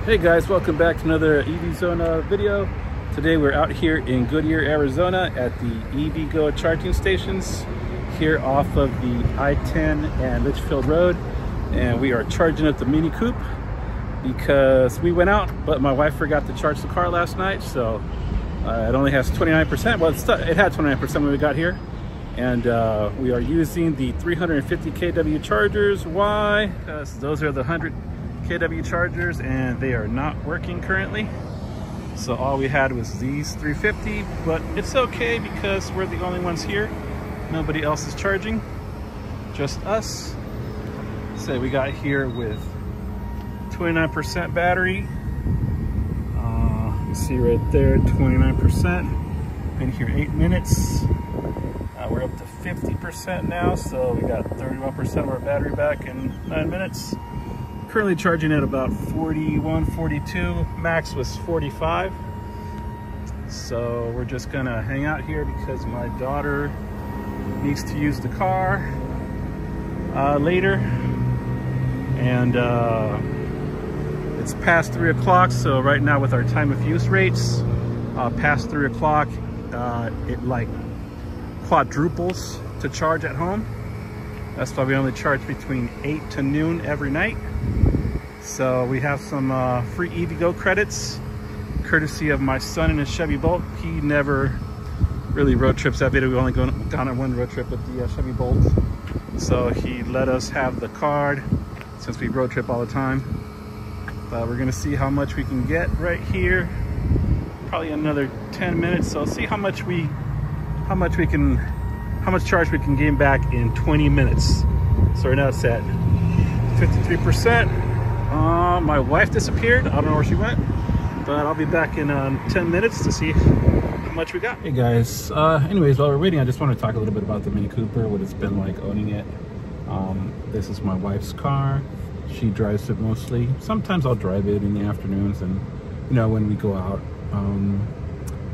Hey guys, welcome back to another EV-zona video. Today we're out here in Goodyear, Arizona at the EV-Go charging stations here off of the I-10 and Litchfield Road. And we are charging up the Mini Coupe because we went out, but my wife forgot to charge the car last night. So it only has 29%. Well, it had 29% when we got here. And we are using the 350 kW chargers. Why? Because those are the 100 kW chargers and they are not working currently. So all we had was these 350, but it's okay because we're the only ones here. Nobody else is charging, just us. So we got here with 29% battery. You see right there, 29%. Been here 8 minutes. We're up to 50% now, so we got 31% of our battery back in 9 minutes. Currently charging at about 41, 42. Max was 45. So we're just gonna hang out here because my daughter needs to use the car later. And it's past 3 o'clock, so right now with our time of use rates, past 3 o'clock, it like quadruples to charge at home. That's why we only charge between 8 to noon every night. So we have some free EV-Go credits, courtesy of my son in his Chevy Bolt. He never really road trips that video. We only gone on one road trip with the Chevy Bolt. So he let us have the card since we road trip all the time. But we're gonna see how much we can get right here. Probably another 10 minutes. So see how much charge we can gain back in 20 minutes. So right now it's at 53%. My wife disappeared. I don't know where she went, but I'll be back in 10 minutes to see how much we got. Hey guys, anyways, while we're waiting, I just want to talk a little bit about the Mini Cooper, what it's been like owning it. This is my wife's car. She drives it mostly. Sometimes I'll drive it in the afternoons, and you know, when we go out,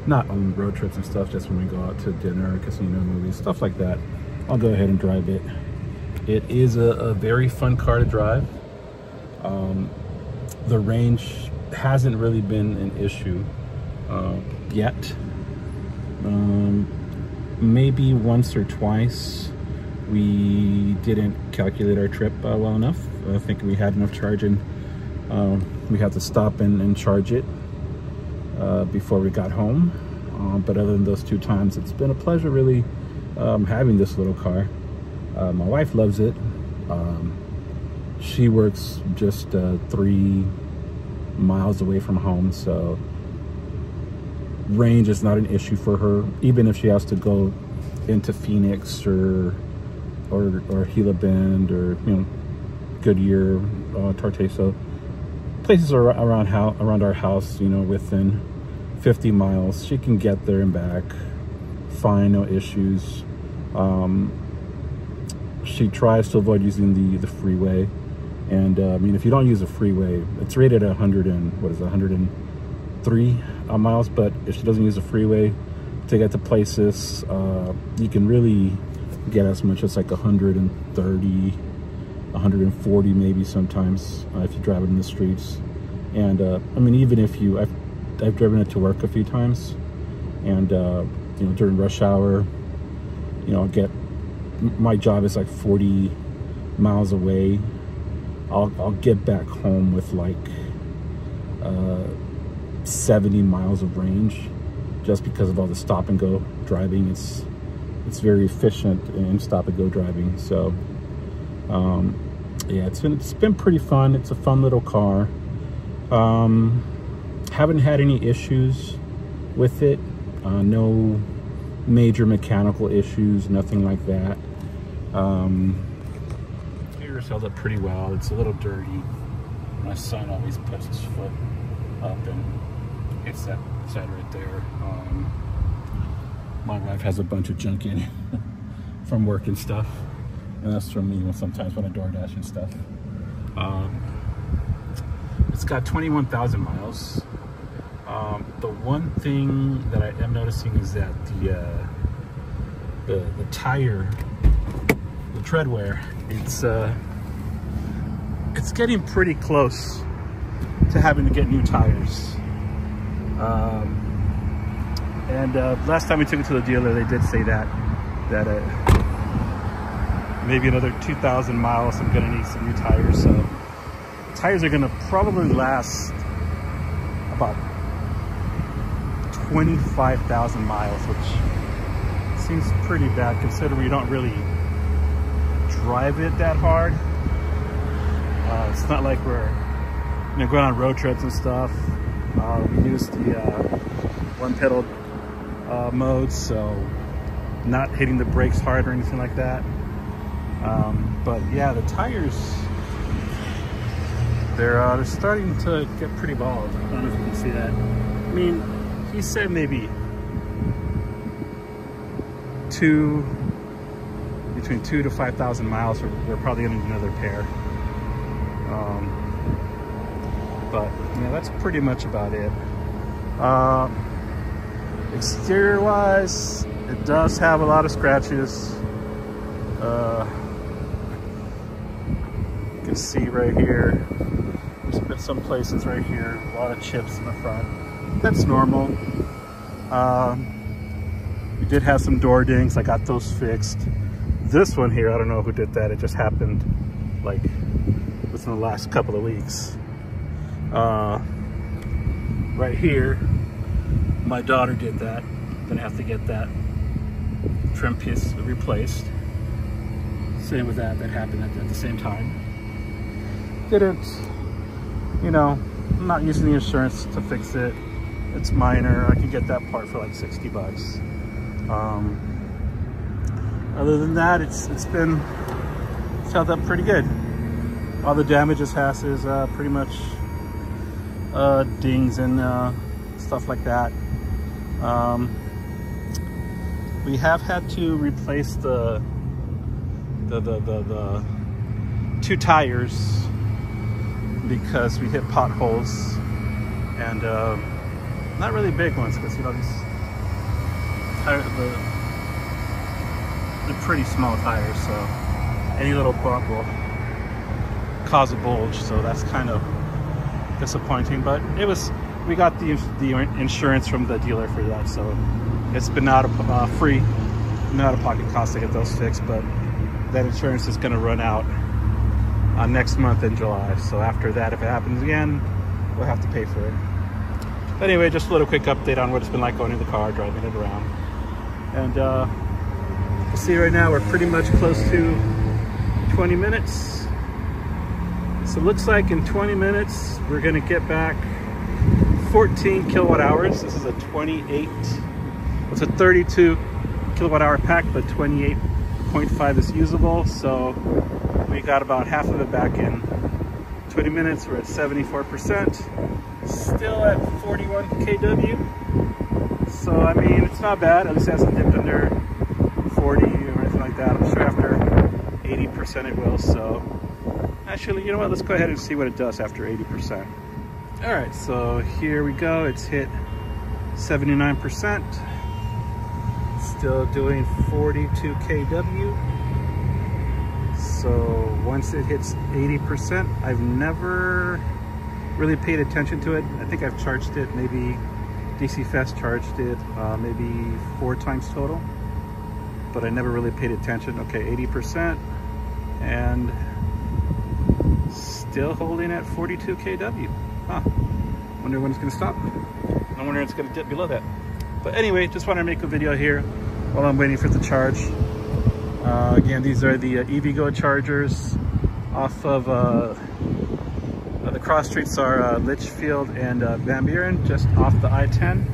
not on road trips and stuff, just when we go out to dinner, casino, movies, stuff like that, I'll go ahead and drive it. It is a very fun car to drive. The range hasn't really been an issue yet. Maybe once or twice we didn't calculate our trip well enough. I think we had enough charging. We had to stop and charge it before we got home. But other than those 2 times, it's been a pleasure really having this little car. My wife loves it. She works just 3 miles away from home, so range is not an issue for her, even if she has to go into Phoenix or Gila Bend or, you know, Goodyear, Tarteso, places around our house, you know, within 50 miles. She can get there and back fine, no issues. She tries to avoid using the freeway, and I mean, if you don't use a freeway, it's rated at 103 miles, but if she doesn't use a freeway to get to places, you can really get as much as like 130, 140 maybe sometimes if you drive it in the streets. And I mean, even if I've driven it to work a few times, and you know, during rush hour, you know, my job is like 40 miles away. I'll get back home with like 70 miles of range, just because of all the stop and go driving. It's very efficient in stop and go driving. So yeah, it's been pretty fun. It's a fun little car. Haven't had any issues with it. No major mechanical issues, nothing like that. Gears held up pretty well. It's a little dirty. My son always puts his foot up and hits that side right there. My wife has a bunch of junk in it from work and stuff, and that's from me sometimes when I DoorDash and stuff. It's got 21,000 miles. The one thing that I am noticing is that the tire, tread wear, it's getting pretty close to having to get new tires. Last time we took it to the dealer, they did say that maybe another 2,000 miles, I'm gonna need some new tires. So the tires are gonna probably last about 25,000 miles, which seems pretty bad considering we don't really drive it that hard. It's not like we're going on road trips and stuff. We use the one pedal mode, so not hitting the brakes hard or anything like that. But yeah, the tires, they're starting to get pretty bald. I don't know if you can see that. I mean, he said maybe between 2,000 to 5,000 miles, we're probably gonna need another pair. But yeah, that's pretty much about it. Exterior wise, it does have a lot of scratches. You can see right here, there's been some places right here, a lot of chips in the front. That's normal. We did have some door dings. I got those fixed. This one here, I don't know who did that. It just happened like within the last couple of weeks. Right here, my daughter did that. Gonna have to get that trim piece replaced. Same with that happened at the same time. Didn't, you know, I'm not using the insurance to fix it. It's minor. I can get that part for like 60 bucks. Other than that, it's held up pretty good. All the damage it has is pretty much dings and stuff like that. We have had to replace the two tires because we hit potholes, and not really big ones, because you know these tires, they're pretty small tires, so any little bump will cause a bulge, so that's kind of disappointing. But we got the insurance from the dealer for that, so it's been out of free, not out of pocket cost to get those fixed. But that insurance is going to run out next month in July, so after that, if it happens again, we'll have to pay for it. But anyway, just a little quick update on what it's been like going in the car, driving it around. And you see right now we're pretty much close to 20 minutes. So it looks like in 20 minutes we're going to get back 14 kilowatt hours. This is a 32 kilowatt hour pack, but 28.5 is usable. So we got about half of it back in 20 minutes. We're at 74%, still at 41 kW. So I mean, it's not bad. At least it hasn't dipped under 40 or anything like that. I'm sure after 80% it will. So actually, you know what? Let's go ahead and see what it does after 80%. All right, so here we go. It's hit 79%. Still doing 42 kW. So once it hits 80%, I've never really paid attention to it. I think I've charged it, maybe DC Fast charged it maybe 4 times total, but I never really paid attention. Okay, 80%, and still holding at 42 kW. Huh, wonder when it's gonna stop. I wonder if it's gonna dip below that. But anyway, just wanted to make a video here while I'm waiting for it to charge. Again, these are the EV-zona chargers off of the cross streets are Litchfield and Van Buren, just off the I-10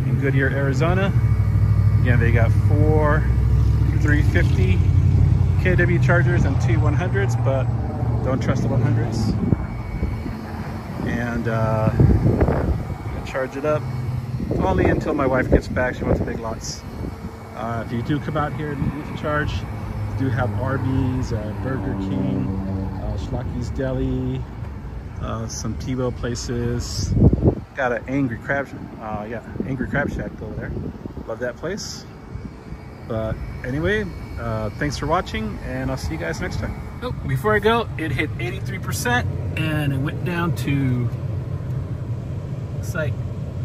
in Goodyear, Arizona. Again, they got 4 350 kW chargers and 2 100s, but don't trust the 100s. And charge it up only until my wife gets back. She wants big lots. If you do come out here and need to charge, you do have Arby's, Burger King, Schlocky's Deli, some Tebow places. Got an Angry Crab Shack over there. Love that place. But anyway, thanks for watching, and I'll see you guys next time. Oh, before I go, it hit 83% and it went down to, it's like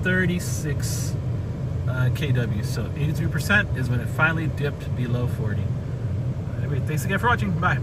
36 kW. So 83% is when it finally dipped below 40. Anyway, thanks again for watching. Bye.